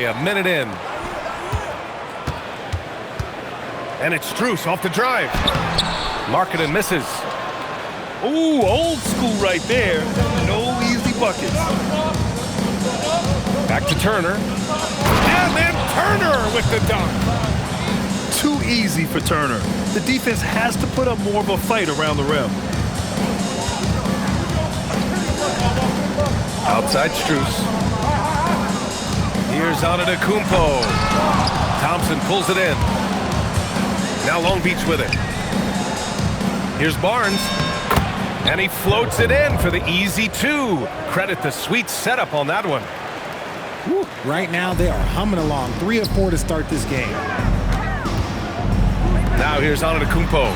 A minute in. And it's Struce off the drive. Markkanen misses. Ooh, old school right there. No easy buckets. Back to Turner. And then Turner with the dunk. Too easy for Turner. The defense has to put up more of a fight around the rim. Outside Struce. Here's Antetokounmpo. Thompson pulls it in. Now Long Beach with it. Here's Barnes. And he floats it in for the easy two. Credit the sweet setup on that one. Woo. Right now they are humming along. 3 of 4 to start this game. Now here's Antetokounmpo.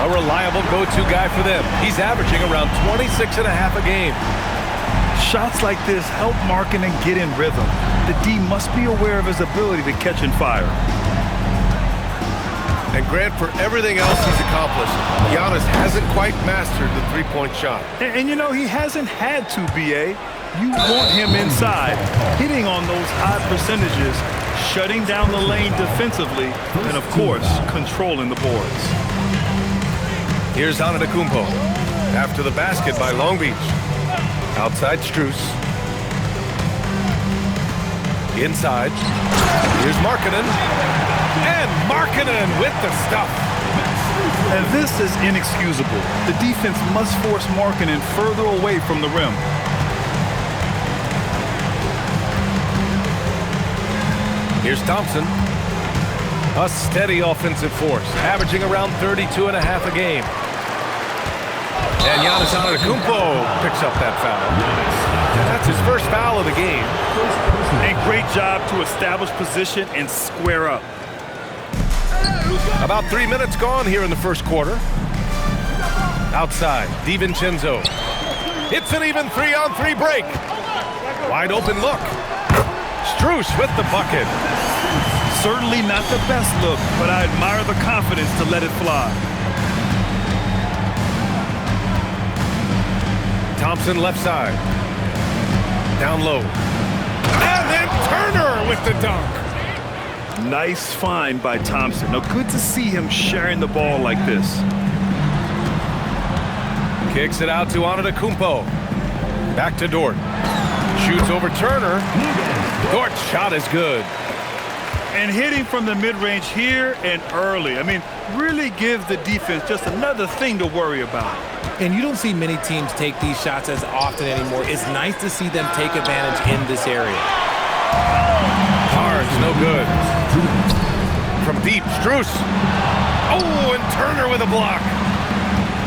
A reliable go-to guy for them. He's averaging around 26.5 a game. Shots like this help Markkanen get in rhythm. The D must be aware of his ability to catch and fire. And Grant, for everything else he's accomplished, Giannis hasn't quite mastered the three-point shot. And you know, he hasn't had to, B.A. You want him inside, hitting on those high percentages, shutting down the lane defensively, and, of course, controlling the boards. Here's Antetokounmpo. After the basket by Long Beach. Outside Struce. Inside. Here's Markkanen. And Markkanen with the stuff. And this is inexcusable. The defense must force Markkanen further away from the rim. Here's Thompson. A steady offensive force, averaging around 32.5 a game. And Giannis Antetokounmpo picks up that foul. That's his first foul of the game. A great job to establish position and square up. About 3 minutes gone here in the first quarter. Outside, DiVincenzo. It's an even 3-on-3 break. Wide open look. Struce with the bucket. Certainly not the best look, but I admire the confidence to let it fly. Thompson left side. Down low. And then Turner with the dunk. Nice find by Thompson. Now, good to see him sharing the ball like this. Kicks it out to Antetokounmpo. Back to Dort. Shoots over Turner. Dort's shot is good. And hitting from the mid-range here and early. I mean, really give the defense just another thing to worry about. And you don't see many teams take these shots as often anymore. It's nice to see them take advantage in this area. Barnes, no good. From deep, Struce. Oh, and Turner with a block.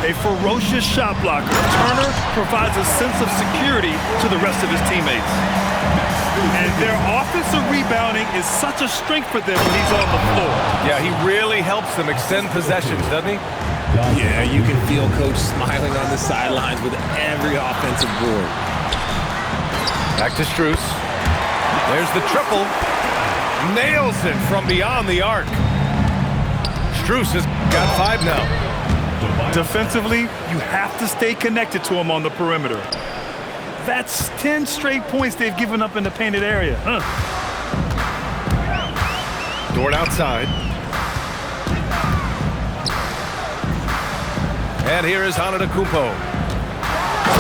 A ferocious shot blocker. Turner provides a sense of security to the rest of his teammates. And their offensive rebounding is such a strength for them when he's on the floor. Yeah, he really helps them extend possessions, doesn't he? Yeah, you can feel Coach smiling on the sidelines with every offensive board. Back to Struce. There's the triple. Nails it from beyond the arc. Struce has got 5 now. Defensively, you have to stay connected to him on the perimeter. That's 10 straight points they've given up in the painted area. Dort outside. And here is Antetokounmpo.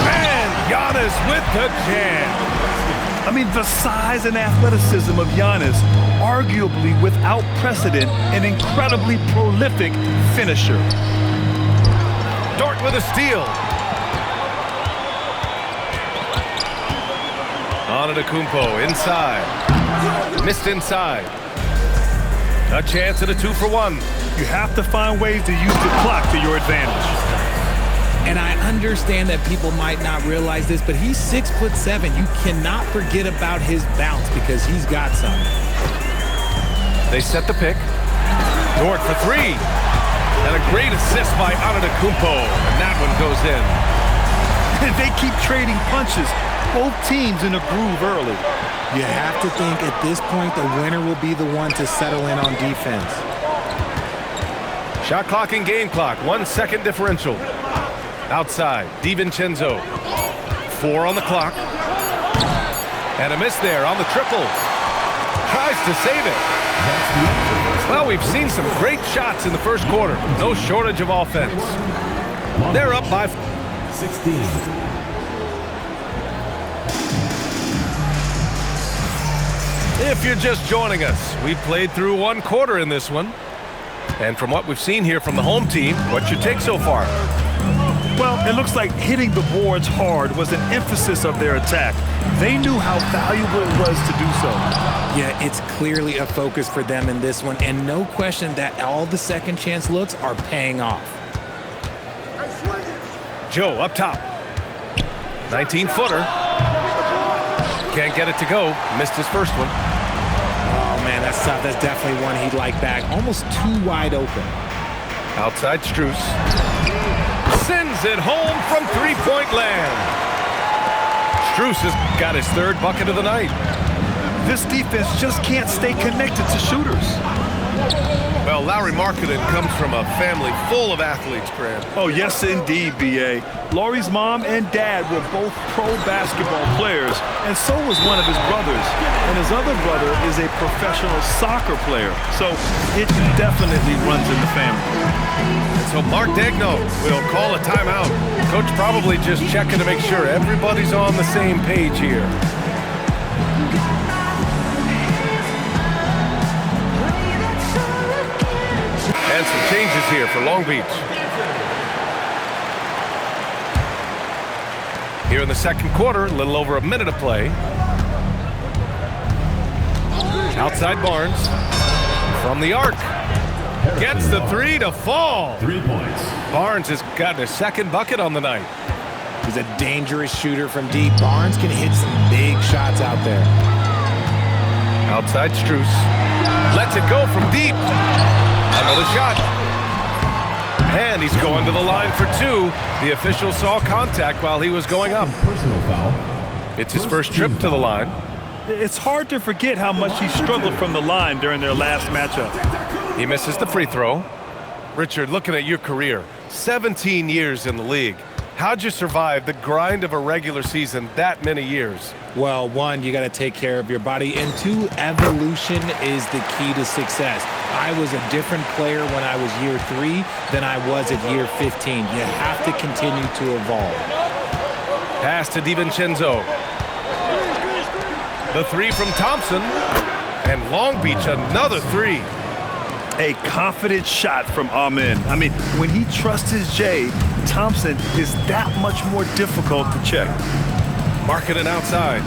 And Giannis with the jam. I mean, the size and athleticism of Giannis, arguably without precedent, an incredibly prolific finisher. Dort with a steal. Antetokounmpo inside. Missed inside. A chance at a 2-for-1. You have to find ways to use the clock to your advantage. And I understand that people might not realize this, but he's 6'7". You cannot forget about his bounce because he's got some. They set the pick. Dort for 3. And a great assist by Antetokounmpo. And that one goes in. They keep trading punches. Both teams in a groove early. You have to think at this point the winner will be the one to settle in on defense. Shot clock and game clock. 1 second differential. Outside, DiVincenzo. 4 on the clock. And a miss there on the triple. tries to save it. Well, we've seen some great shots in the first quarter. No shortage of offense. They're up by 16. If you're just joining us, we've played through one quarter in this one. And from what we've seen here from the home team, what's your take so far? Well, it looks like hitting the boards hard was an emphasis of their attack. They knew how valuable it was to do so. Yeah, it's clearly a focus for them in this one, and no question that all the second chance looks are paying off. Joe up top. 19-footer. Can't get it to go. Missed his first one. Oh, man, that's tough. That's definitely one he'd like back. Almost too wide open. Outside Strus. Sends it home from three-point land. Strus has got his third bucket of the night. This defense just can't stay connected to shooters. Well, Larry Marketing comes from a family full of athletes, Grant. Oh, yes, indeed, B.A. Laurie's mom and dad were both pro basketball players, and so was one of his brothers. And his other brother is a professional soccer player, so it definitely runs in the family. So Mark Degno will call a timeout. Coach probably just checking to make sure everybody's on the same page here. And some changes here for Long Beach. Here in the second quarter, a little over a minute of play. Outside Barnes. From the arc. Gets the three to fall. 3 points. Barnes has gotten his second bucket on the night. He's a dangerous shooter from deep. Barnes can hit some big shots out there. Outside Strus. Lets it go from deep. Another shot. And he's going to the line for two. The official saw contact while he was going up. Personal foul. It's his first trip to the line. It's hard to forget how much he struggled from the line during their last matchup. He misses the free throw. Richard, looking at your career, 17 years in the league. How'd you survive the grind of a regular season that many years? Well, one, you got to take care of your body, and two, evolution is the key to success. I was a different player when I was year 3 than I was at year 15. You have to continue to evolve. Pass to DiVincenzo. The three from Thompson. And Long Beach, another three. A confident shot from Amen. I mean, when he trusts his J, Thompson is that much more difficult to check. Marketing outside.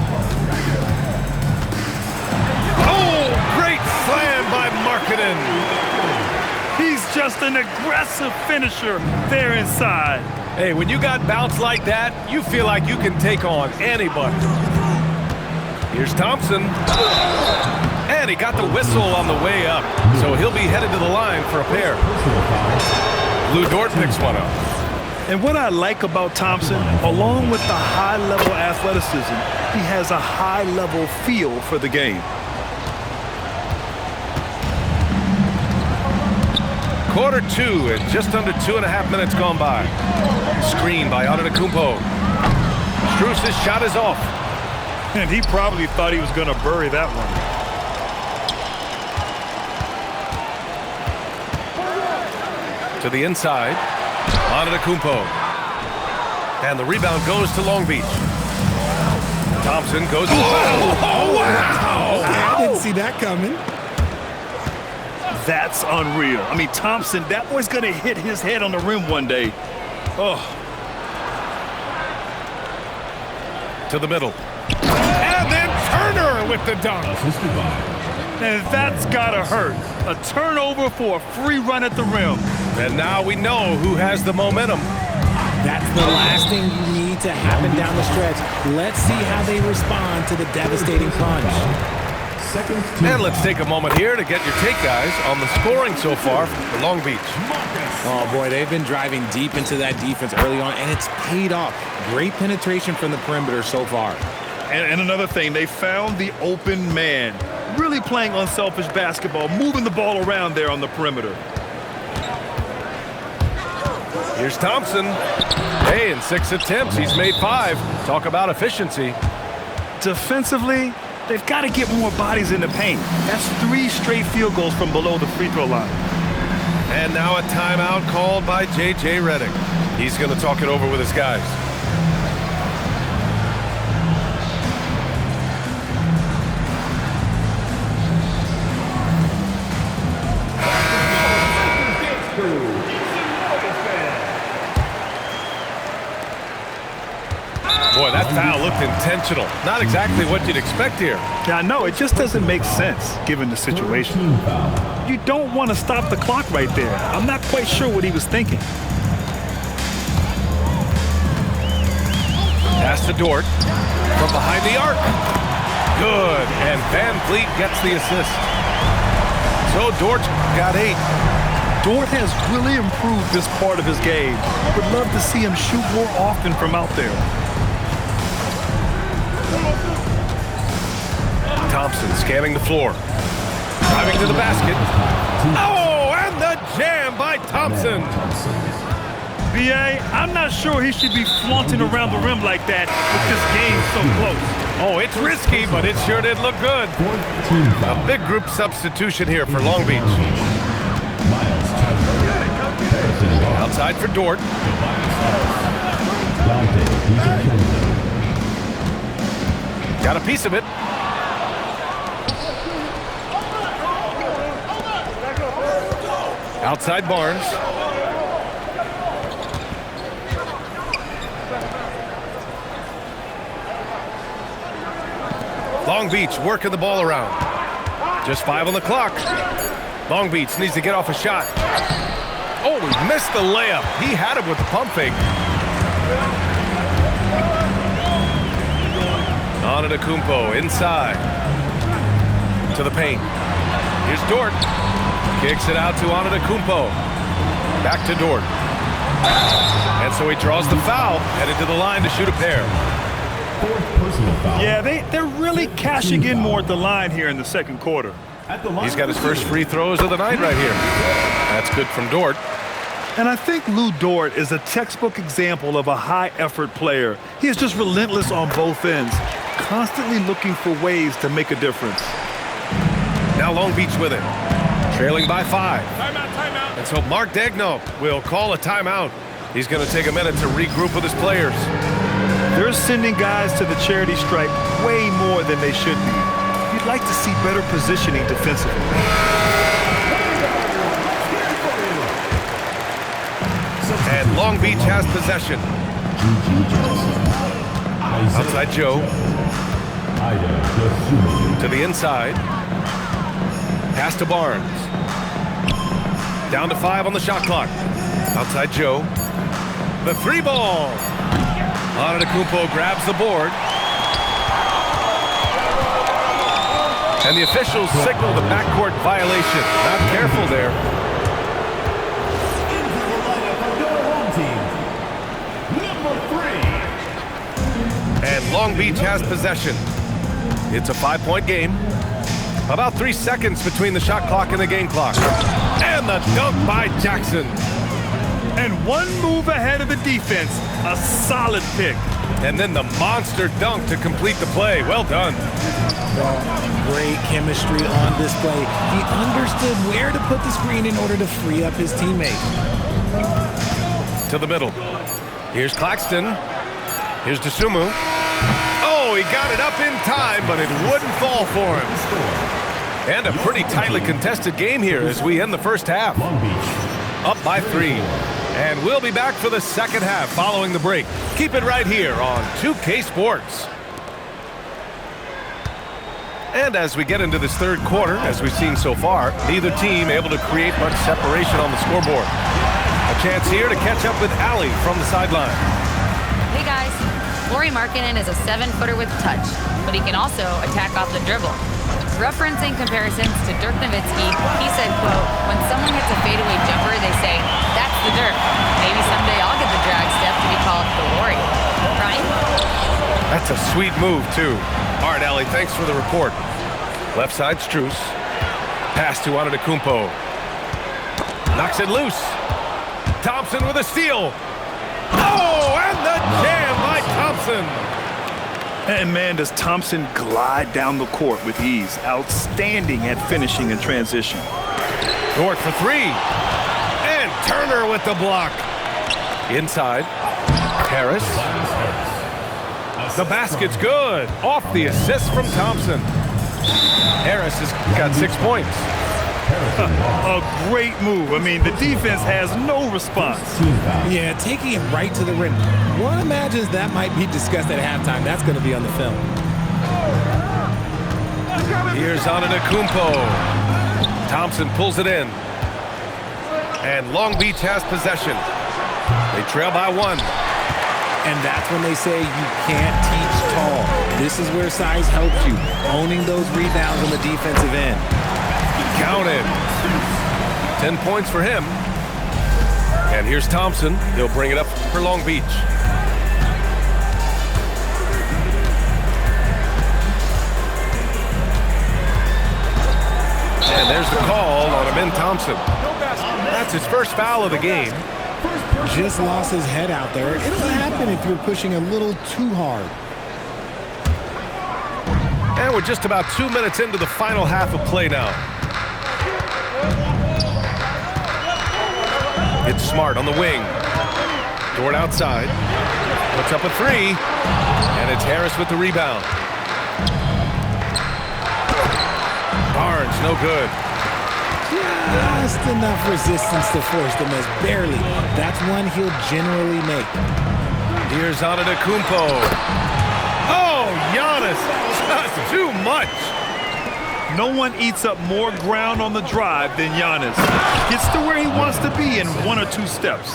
Oh, great slam by Marketing. He's just an aggressive finisher there inside. Hey, when you got bounce like that, you feel like you can take on anybody. Here's Thompson. And he got the whistle on the way up, so he'll be headed to the line for a pair. Lou Dort picks one up. And what I like about Thompson, along with the high-level athleticism, he has a high-level feel for the game. Quarter 2 and just under 2.5 minutes gone by. Screen by Antetokounmpo. Strus' shot is off. And he probably thought he was going to bury that one. To the inside. Antetokounmpo. And the rebound goes to Long Beach. Thompson goes. Oh, wow! I didn't see that coming. That's unreal. I mean, Thompson, that boy's going to hit his head on the rim one day. Oh. To the middle. And then Turner with the dunk. And that's got to hurt. A turnover for a free run at the rim. And now we know who has the momentum. That's the last thing you need to happen down the stretch. Let's see how they respond to the devastating punch. And let's take a moment here to get your take, guys, on the scoring so far for Long Beach. Oh, boy, they've been driving deep into that defense early on, and it's paid off. Great penetration from the perimeter so far. And another thing, they found the open man. Really playing unselfish basketball, moving the ball around there on the perimeter. Here's Thompson. Hey, in 6 attempts, he's made 5. Talk about efficiency. Defensively, They've got to get more bodies in the paint. That's 3 straight field goals from below the free throw line. And now a timeout called by J.J. Redick. He's going to talk it over with his guys. Boy, that foul looked intentional. Not exactly what you'd expect here. Yeah, I know. It just doesn't make sense given the situation. You don't want to stop the clock right there. I'm not quite sure what he was thinking. Pass to Dort from behind the arc. Good. And Van Vliet gets the assist. So Dort's got 8. Dort has really improved this part of his game. Would love to see him shoot more often from out there. Thompson scanning the floor. Driving to the basket. Oh, and the jam by Thompson. B.A., I'm not sure he should be flaunting around the rim like that with this game so close. Oh, it's risky, but it sure did look good. A big group substitution here for Long Beach. Outside for Dort. Got a piece of it. Outside Barnes. Long Beach working the ball around. Just 5 on the clock. Long Beach needs to get off a shot. Oh, he missed the layup. He had it with the pump fake. Antetokounmpo inside. To the paint. Here's Dort. Kicks it out to Antetokounmpo. Back to Dort. And so he draws the foul, headed to the line to shoot a pair. Yeah, they're really cashing in more at the line here in the second quarter. He's got his first free throws of the night right here. That's good from Dort. And I think Lou Dort is a textbook example of a high-effort player. He is just relentless on both ends, constantly looking for ways to make a difference. Now Long Beach with it, trailing by 5. Timeout. And so Mark Daigneault will call a timeout. He's going to take a minute to regroup with his players. They're sending guys to the charity stripe way more than they should be. You'd like to see better positioning defensively. And Long Beach has possession. Outside Joe. To the inside. Pass to Barnes. Down to 5 on the shot clock. Outside Joe. The 3 ball. Antetokounmpo grabs the board. And the officials signal the backcourt violation. Not careful there. And Long Beach has possession. It's a 5-point game. About 3 seconds between the shot clock and the game clock. And the dunk by Jackson. And one move ahead of the defense. A solid pick. And then the monster dunk to complete the play. Well done. Great chemistry on display. He understood where to put the screen in order to free up his teammate. To the middle. Here's Claxton. Here's Dosunmu. Oh, he got it up in time, but it wouldn't fall for him. And a pretty tightly contested game here as we end the first half. Up by 3. And we'll be back for the second half following the break. Keep it right here on 2K Sports. And as we get into this third quarter, as we've seen so far, neither team able to create much separation on the scoreboard. A chance here to catch up with Allie from the sideline. Hey guys, Lauri Markkanen is a 7-footer with touch, but he can also attack off the dribble. Referencing comparisons to Dirk Nowitzki, he said, quote, when someone hits a fadeaway jumper, they say, that's the Dirk. Maybe someday I'll get the drag step to be called the Lauri. Ryan? That's a sweet move, too. All right, Allie, thanks for the report. Left side, Strus. Pass to Antetokounmpo. Knocks it loose. Thompson with a steal. Oh, and the jam by Thompson. And man, does Thompson glide down the court with ease. Outstanding at finishing in transition. Dort for three. And Turner with the block. Inside. Harris. The basket's good. Off the assist from Thompson. Harris has got 6 points. A great move. I mean, the defense has no response. Yeah, taking it right to the rim. One imagines that might be discussed at halftime. That's going to be on the film. Here's Antetokounmpo. Thompson pulls it in. And Long Beach has possession. They trail by 1. And that's when they say you can't teach tall. This is where size helps you. Owning those rebounds on the defensive end. Counted. 10 points for him. And here's Thompson. He'll bring it up for Long Beach. And there's the call on Amin Thompson. That's his first foul of the game. Just lost his head out there. It'll happen if you're pushing a little too hard. And we're just about 2 minutes into the final half of play now. It's Smart on the wing. Dort outside. Puts up a three. And it's Harris with the rebound. Barnes, no good. Just enough resistance to force the miss. Barely. That's one he'll generally make. Here's Antetokounmpo. Oh, Giannis. Just too much. No one eats up more ground on the drive than Giannis. Gets to where he wants to be in 1 or 2 steps.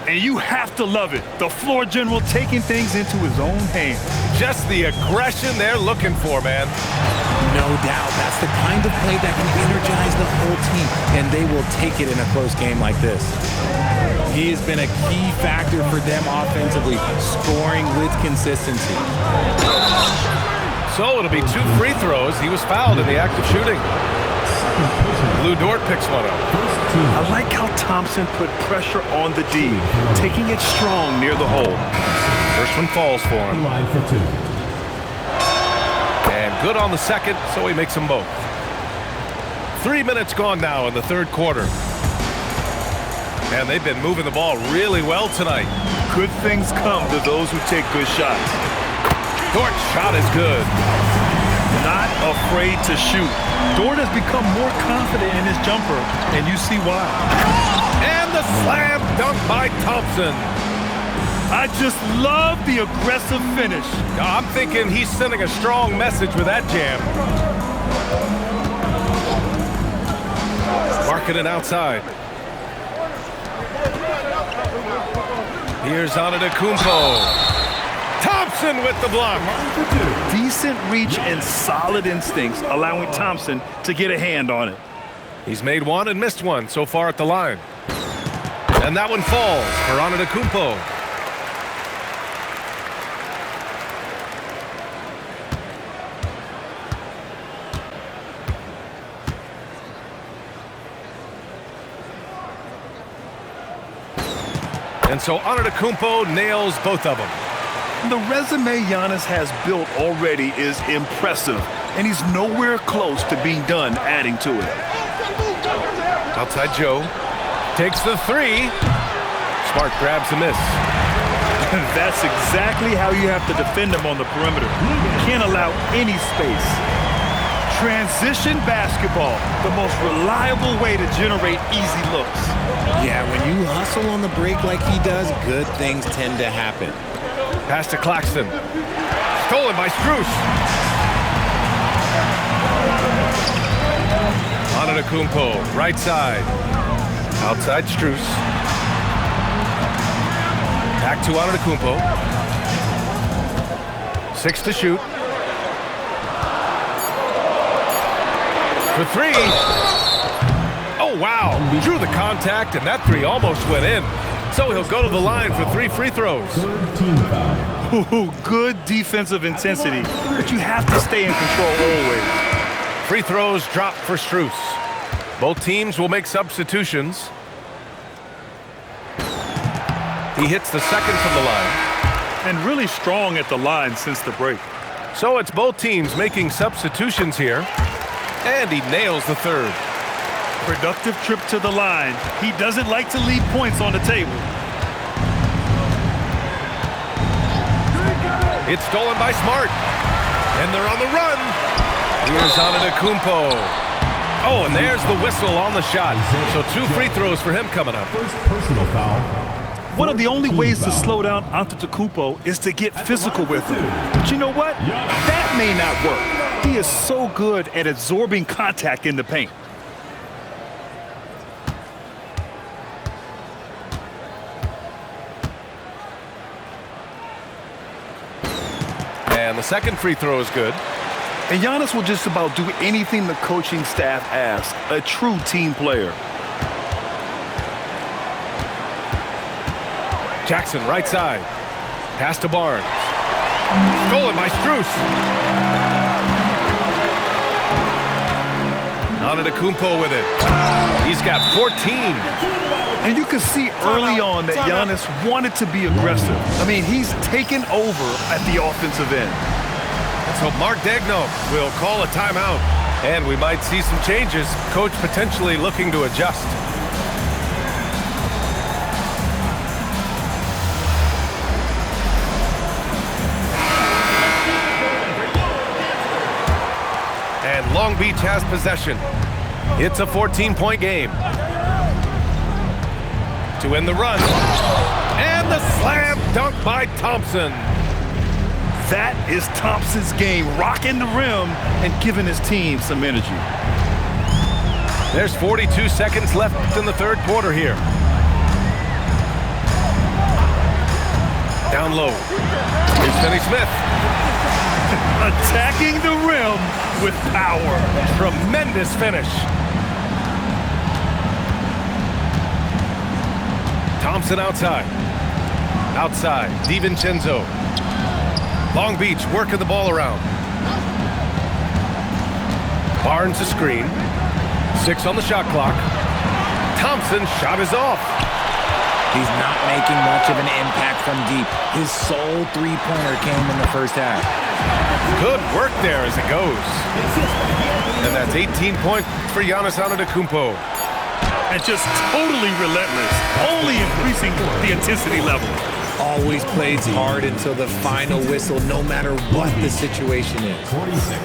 And you have to love it. The floor general taking things into his own hands. Just the aggression they're looking for, man. No doubt. That's the kind of play that can energize the whole team, and they will take it in a close game like this. He has been a key factor for them offensively, scoring with consistency. So it'll be 2 free throws. He was fouled in the act of shooting. Lou Dort picks one up. I like how Thompson put pressure on the D, taking it strong near the hole. First one falls for him. And good on the second, so he makes them both. 3 minutes gone now in the third quarter. And they've been moving the ball really well tonight. Good things come to those who take good shots. Dort's shot is good. Not afraid to shoot. Dort has become more confident in his jumper, and you see why. And the slam dunk by Thompson. I just love the aggressive finish. I'm thinking he's sending a strong message with that jam. Marking it outside. Here's Antetokounmpo. Thompson with the block. Decent reach and solid instincts, allowing Thompson to get a hand on it. He's made one and missed one so far at the line. And that one falls for Antetokounmpo. And so Antetokounmpo nails both of them. The resume Giannis has built already is impressive, and he's nowhere close to being done adding to it. Outside Joe. Takes the three. Smart grabs the miss. That's exactly how you have to defend him on the perimeter. Can't allow any space. Transition basketball, the most reliable way to generate easy looks. Yeah, when you hustle on the break like he does, good things tend to happen. Pass to Claxton. Stolen by Strus. Antetokounmpo, right side. Outside Strus. Back to Antetokounmpo. 6 to shoot. For three. Oh, wow. Drew the contact, and that three almost went in. So he'll go to the line for 3 free throws. Ooh, good defensive intensity, but you have to stay in control always. Free throws drop for Strus. Both teams will make substitutions. He hits the second from the line. And really strong at the line since the break. So it's both teams making substitutions here. And he nails the third. Productive trip to the line. He doesn't like to leave points on the table. It's stolen by Smart. And they're on the run. Here's Antetokounmpo. Oh, and there's the whistle on the shot. So 2 free throws for him coming up. First personal foul. One of the only ways to slow down Antetokounmpo is to get physical with him. But you know what? That may not work. He is so good at absorbing contact in the paint. And the second free throw is good. And Giannis will just about do anything the coaching staff asks. A true team player. Jackson, right side. Pass to Barnes. Stolen by Strus. Antetokounmpo with it. He's got 14. And you can see early on that Giannis wanted to be aggressive. I mean, he's taken over at the offensive end. So Mark Daigneault will call a timeout. And we might see some changes. Coach potentially looking to adjust. And Long Beach has possession. It's a 14-point game. To win the run. And the slam dunk by Thompson. That is Thompson's game, rocking the rim and giving his team some energy. There's 42 seconds left in the third quarter here. Down low. Here's Finney Smith. Attacking the rim with power. Tremendous finish. Thompson outside. Outside, DiVincenzo. Long Beach working the ball around. Barnes a screen. 6 on the shot clock. Thompson's shot is off. He's not making much of an impact from deep. His sole three-pointer came in the first half. Good work there as it goes. And that's 18 points for Giannis Antetokounmpo. And just totally relentless, only increasing the intensity level. Always plays hard until the final whistle, no matter what the situation is. 26.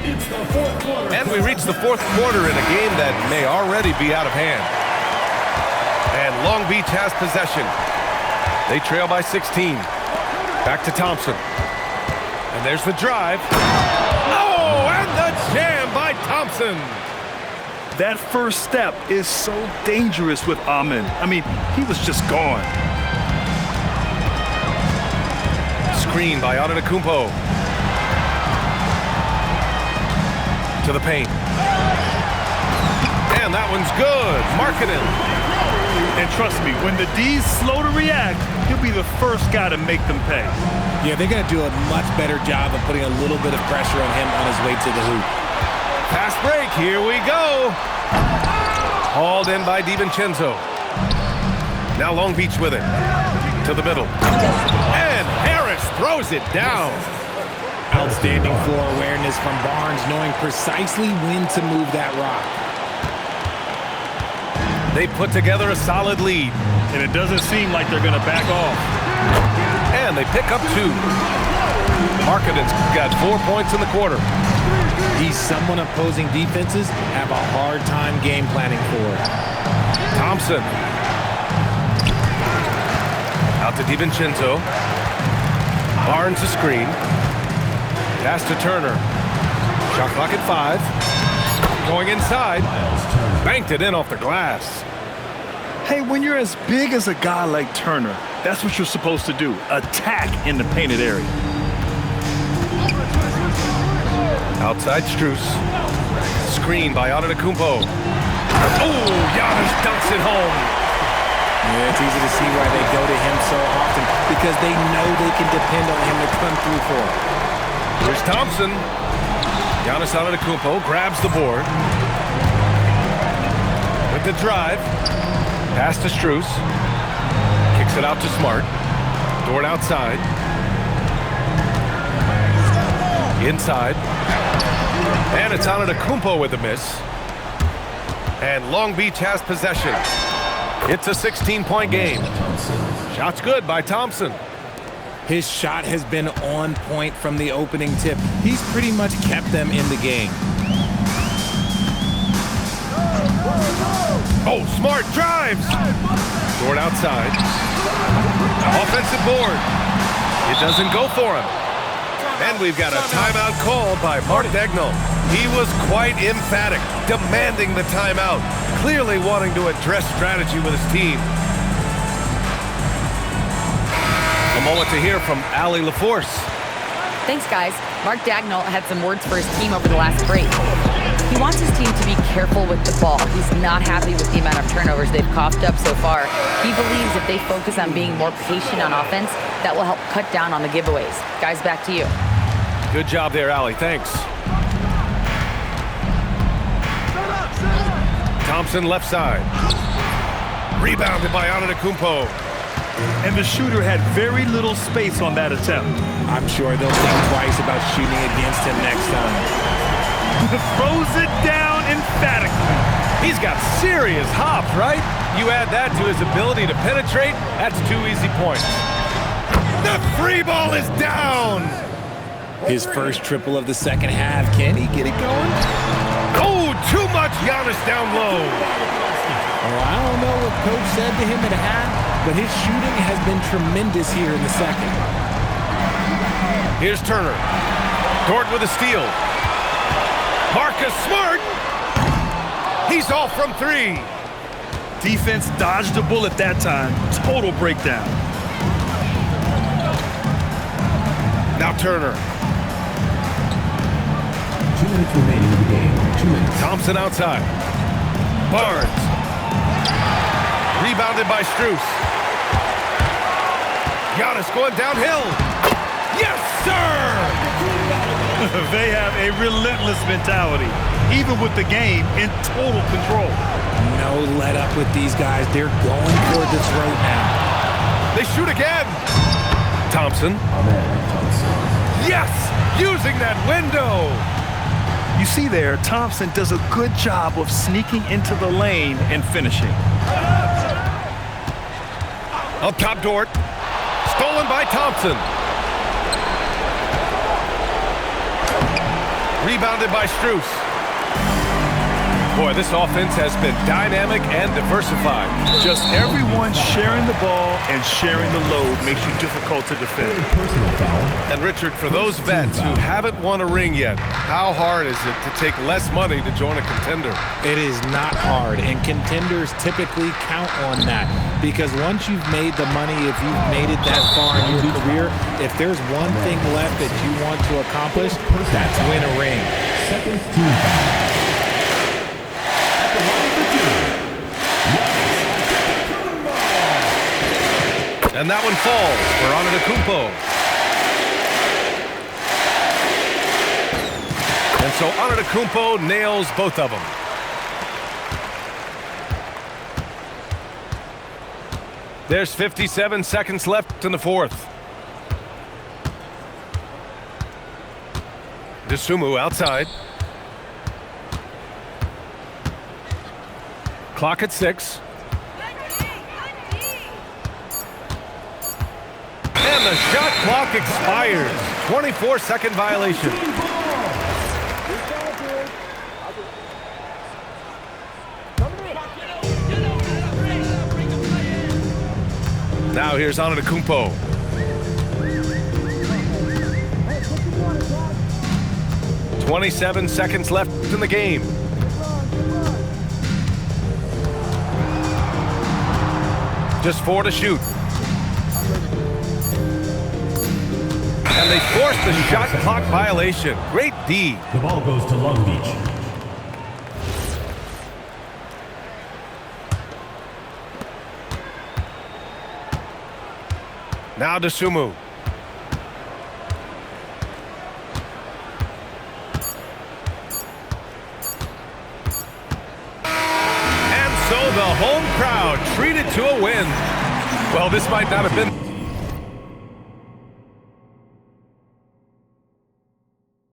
It's the fourth quarter. And we reach the fourth quarter in a game that may already be out of hand. And Long Beach has possession. They trail by 16. Back to Thompson. And there's the drive. Oh, and the jam by Thompson. That first step is so dangerous with Amen. I mean, he was just gone. Screen by Antetokounmpo. To the paint. And that one's good. Markkanen. And trust me, when the D's slow to react, he'll be the first guy to make them pay. Yeah, they're going to do a much better job of putting a little bit of pressure on him on his way to the hoop. Fast break, here we go. Hauled in by DiVincenzo. Now Long Beach with it. To the middle. And Harris throws it down. Outstanding floor awareness from Barnes, knowing precisely when to move that rock. They put together a solid lead. And it doesn't seem like they're going to back off. And they pick up 2. Markkanen's got 4 points in the quarter. He's someone opposing defenses have a hard time game planning for. Thompson. Out to DiVincenzo. Barnes a screen. Pass to Turner. Shot clock at 5. Going inside. Banked it in off the glass. Hey, when you're as big as a guy like Turner, that's what you're supposed to do. Attack in the painted area. Outside Strus. Screen by Antetokounmpo. Oh, Giannis dunks it home. Yeah, it's easy to see why they go to him so often, because they know they can depend on him to come through for them. Here's Thompson. Giannis Antetokounmpo grabs the board. With the drive. Pass to Strus. Kicks it out to Smart. Dort outside. Inside. And it's Antetokounmpo with the miss. And Long Beach has possession. It's a 16-point game. Shot's good by Thompson. His shot has been on point from the opening tip. He's pretty much kept them in the game. Oh, Smart drives. Dort outside. Offensive board. It doesn't go for him. And we've got a timeout called by Mark Dagnall. He was quite emphatic, demanding the timeout, clearly wanting to address strategy with his team. A moment to hear from Allie LaForce. Thanks, guys. Mark Dagnall had some words for his team over the last break. He wants his team to be careful with the ball. He's not happy with the amount of turnovers they've coughed up so far. He believes if they focus on being more patient on offense, that will help cut down on the giveaways. Guys, back to you. Good job there, Allie. Thanks. Thompson left side. Rebounded by Antetokounmpo. And the shooter had very little space on that attempt. I'm sure they'll think twice about shooting against him next time. Throws it down emphatically. He's got serious hops, right? You add that to his ability to penetrate, that's 2 easy points. The free ball is down! His first triple of the second half. Can he get it going? Oh, too much Giannis down low. Oh, I don't know what Coach said to him at half, but his shooting has been tremendous here in the second. Here's Turner. Dort with a steal. Marcus Smart. He's off from 3. Defense dodged a bullet that time. Total breakdown. Now Turner. 2 minutes remaining in the game. 2 minutes. Thompson outside. Barnes. Rebounded by Strus. Giannis going downhill. Yes, sir! They have a relentless mentality, even with the game in total control. No let up with these guys. They're going for the throat now. They shoot again. Thompson. Yes! Using that window! You see there, Thompson does a good job of sneaking into the lane and finishing. Up top, Dort. Stolen by Thompson. Rebounded by Strus. Boy, this offense has been dynamic and diversified. Just everyone sharing the ball and sharing the load makes you difficult to defend. Personal foul. And Richard, for those vets who haven't won a ring yet, how hard is it to take less money to join a contender? It is not hard, and contenders typically count on that because once you've made the money, if you've made it that far in your career, if there's one thing left that you want to accomplish, that's win a ring. Second team foul. And that one falls for Antetokounmpo. And so Antetokounmpo nails both of them. There's 57 seconds left in the fourth. Dosunmu outside. Clock at 6. And the shot clock expires. 24-second violation. Now here's Antetokounmpo. "27 seconds left in the game. Just 4 to shoot. And they forced the shot clock violation. Great D. The ball goes to Long Beach. Now Dosunmu. And so the home crowd treated to a win. Well, this might not have been